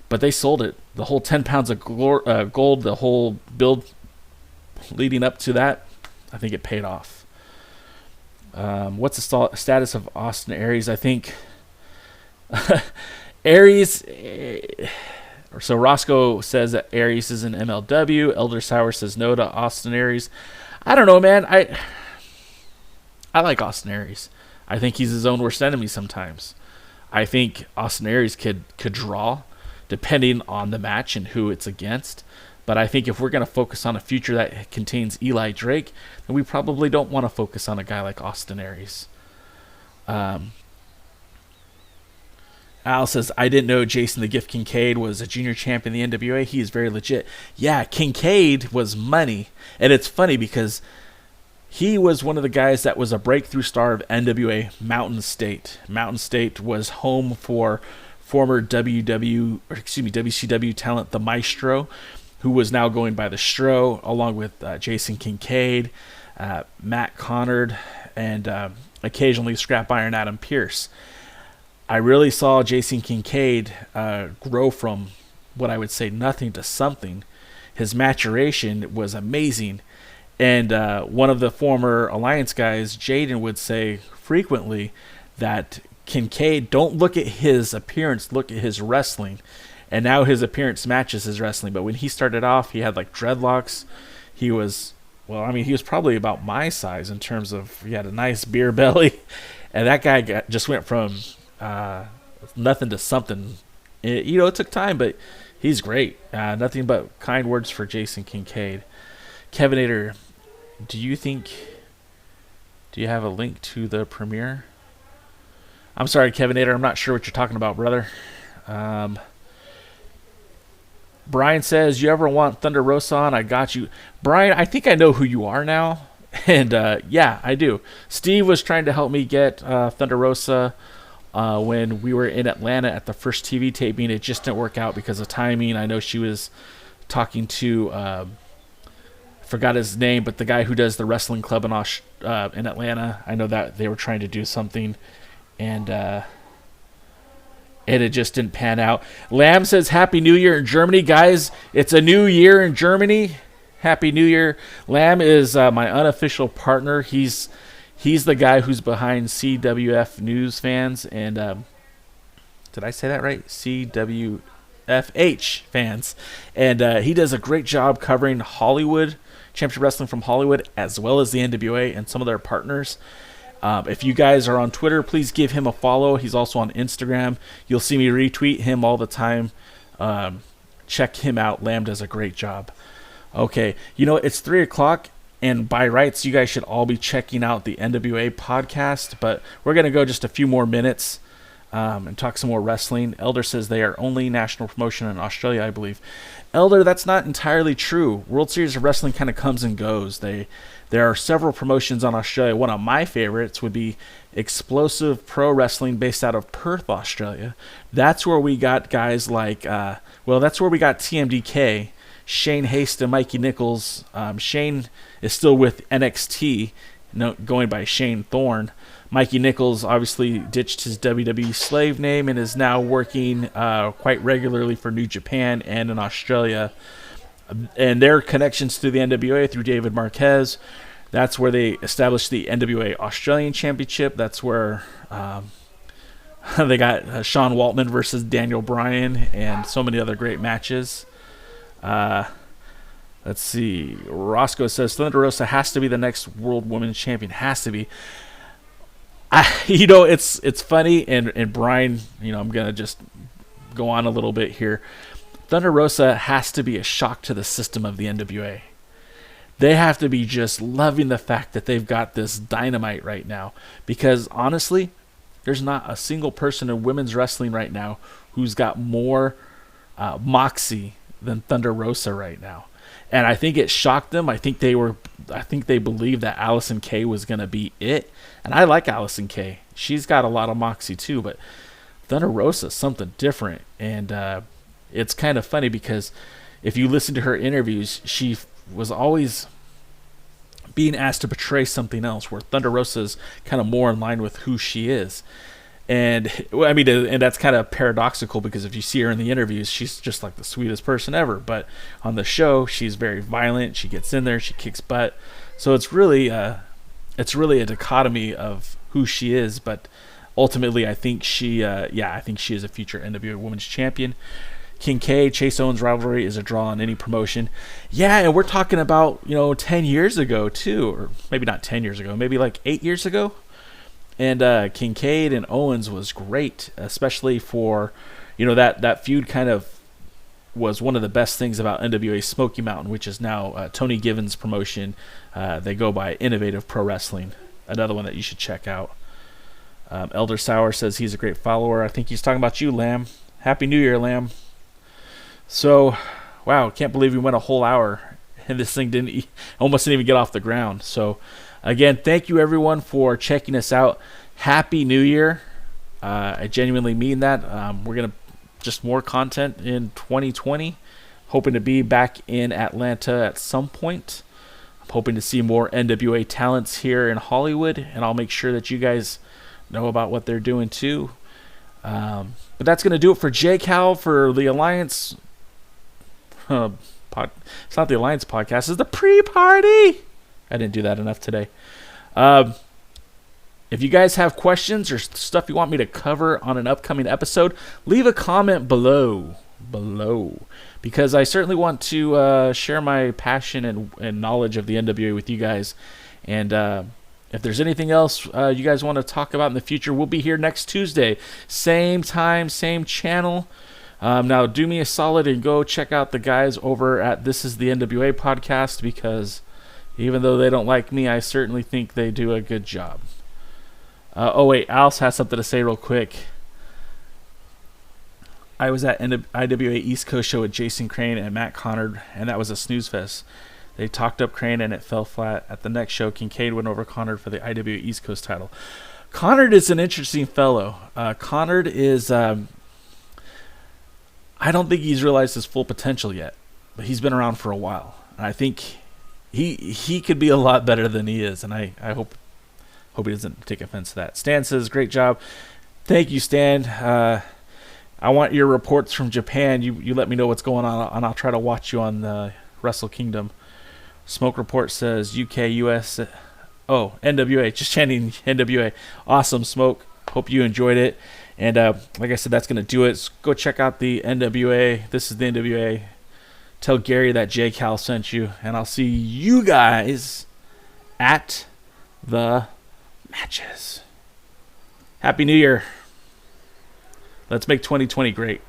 but they sold it. The whole 10 pounds of gold, the whole build leading up to that, I think it paid off. What's the status of Austin Aries? I think Aries. So Roscoe says that Aries is in MLW. Elder Sauer says no to Austin Aries. I don't know, man. I like Austin Aries. I think he's his own worst enemy sometimes. I think Austin Aries could draw, depending on the match and who it's against. But I think if we're going to focus on a future that contains Eli Drake, then we probably don't want to focus on a guy like Austin Aries. Al says, I didn't know Jason the Gift Kincaid was a junior champ in the NWA. He is very legit. Yeah, Kincaid was money. And it's funny because he was one of the guys that was a breakthrough star of NWA Mountain State. Mountain State was home for former WCW talent, the Maestro, who was now going by the Stro, along with Jason Kincaid, Matt Connard, and occasionally Scrap Iron Adam Pierce. I really saw Jason Kincaid grow from what I would say nothing to something. His maturation was amazing. And one of the former Alliance guys, Jaden, would say frequently that Kincaid, don't look at his appearance, look at his wrestling. And now his appearance matches his wrestling. But when he started off, he had like dreadlocks. He was probably about my size in terms of, he had a nice beer belly. And that guy just went from nothing to something. It took time, but he's great. Nothing but kind words for Jason Kincaid. Kevinator, do you have a link to the premiere? I'm sorry, Kevinator. I'm not sure what you're talking about, brother. Brian says, you ever want Thunder Rosa on? I got you. Brian, I think I know who you are now. And yeah, I do. Steve was trying to help me get Thunder Rosa when we were in Atlanta at the first TV taping. It just didn't work out because of timing. I know she was talking to, forgot his name, but the guy who does the wrestling club in Atlanta. I know that they were trying to do something, and it just didn't pan out. Lamb says, Happy New Year in Germany. Guys, it's a new year in Germany. Happy New Year. Lamb is my unofficial partner. He's the guy who's behind CWF News Fans. And did I say that right? CWFH Fans. And he does a great job covering Hollywood, Championship Wrestling from Hollywood, as well as the NWA and some of their partners. If you guys are on Twitter, please give him a follow. He's also on Instagram. You'll see me retweet him all the time. Check him out. Lamb does a great job. Okay, it's 3 o'clock, and by rights, you guys should all be checking out the NWA podcast, but we're going to go just a few more minutes and talk some more wrestling. Elder says they are only national promotion in Australia, I believe. Elder, that's not entirely true. World Series of Wrestling kind of comes and goes. There are several promotions on Australia. One of my favorites would be Explosive Pro Wrestling based out of Perth, Australia. That's where we got guys like, that's where we got TMDK, Shane Haste and Mikey Nichols. Shane is still with NXT, going by Shane Thorne. Mikey Nichols obviously ditched his WWE slave name and is now working quite regularly for New Japan and in Australia. And their connections to the NWA through David Marquez. That's where they established the NWA Australian Championship. That's where they got Sean Waltman versus Daniel Bryan and so many other great matches. Let's see. Roscoe says Thunder Rosa has to be the next World Women's Champion. Has to be. It's funny, and Brian, I'm gonna just go on a little bit here. Thunder Rosa has to be a shock to the system of the NWA. They have to be just loving the fact that they've got this dynamite right now, because honestly, there's not a single person in women's wrestling right now who's got more moxie than Thunder Rosa right now. And I think it shocked them. I think they believed that Allison Kay was going to be it. And I like Allison Kay. She's got a lot of moxie too, but Thunder Rosa is something different. And it's kind of funny because if you listen to her interviews, she was always being asked to portray something else, where Thunder Rosa is kind of more in line with who she is. And that's kind of paradoxical, because if you see her in the interviews, she's just like the sweetest person ever. But on the show, she's very violent. She gets in there, she kicks butt. So it's really a dichotomy of who she is. But ultimately, I think she is a future NWA Women's Champion. Kincaid, Chase Owens rivalry is a draw on any promotion. Yeah, and we're talking about 10 years ago too, or maybe not 10 years ago, maybe like 8 years ago. And Kincaid and Owens was great, especially for, that feud kind of was one of the best things about NWA Smoky Mountain, which is now Tony Given's promotion. They go by Innovative Pro Wrestling, another one that you should check out. Elder Sauer says he's a great follower. I think he's talking about you, Lamb. Happy New Year, Lamb. So, wow, can't believe we went a whole hour, and this thing almost didn't even get off the ground. So, again, thank you everyone for checking us out. Happy New Year. I genuinely mean that. We're going to just more content in 2020. Hoping to be back in Atlanta at some point. I'm hoping to see more NWA talents here in Hollywood, and I'll make sure that you guys know about what they're doing too. But that's going to do it for JCal for the Alliance. It's not the Alliance podcast. It's the pre-party. I didn't do that enough today. If you guys have questions or stuff you want me to cover on an upcoming episode, leave a comment below, because I certainly want to share my passion and knowledge of the NWA with you guys. And if there's anything else you guys want to talk about in the future, we'll be here next Tuesday, same time, same channel. Now, do me a solid and go check out the guys over at This Is the NWA podcast, because even though they don't like me, I certainly think they do a good job. Oh wait, Alice has something to say real quick. I was at IWA East Coast show with Jason Crane and Matt Connard, and that was a snooze fest. They talked up Crane and it fell flat. At the next show, Kincaid went over Connard for the IWA East Coast title. Connard is an interesting fellow. Connard is, I don't think he's realized his full potential yet, but he's been around for a while. And I think he could be a lot better than he is, and I hope he doesn't take offense to that. Stan says, great job. Thank you, Stan. I want your reports from Japan. You let me know what's going on, and I'll try to watch you on the Wrestle Kingdom. Smoke Report says UK, US. Oh, NWA. Just chanting NWA. Awesome, Smoke. Hope you enjoyed it. And like I said, that's going to do it. So go check out the NWA. This is the NWA. Tell Gary that J. Cal sent you. And I'll see you guys at the matches. Happy New Year. Let's make 2020 great.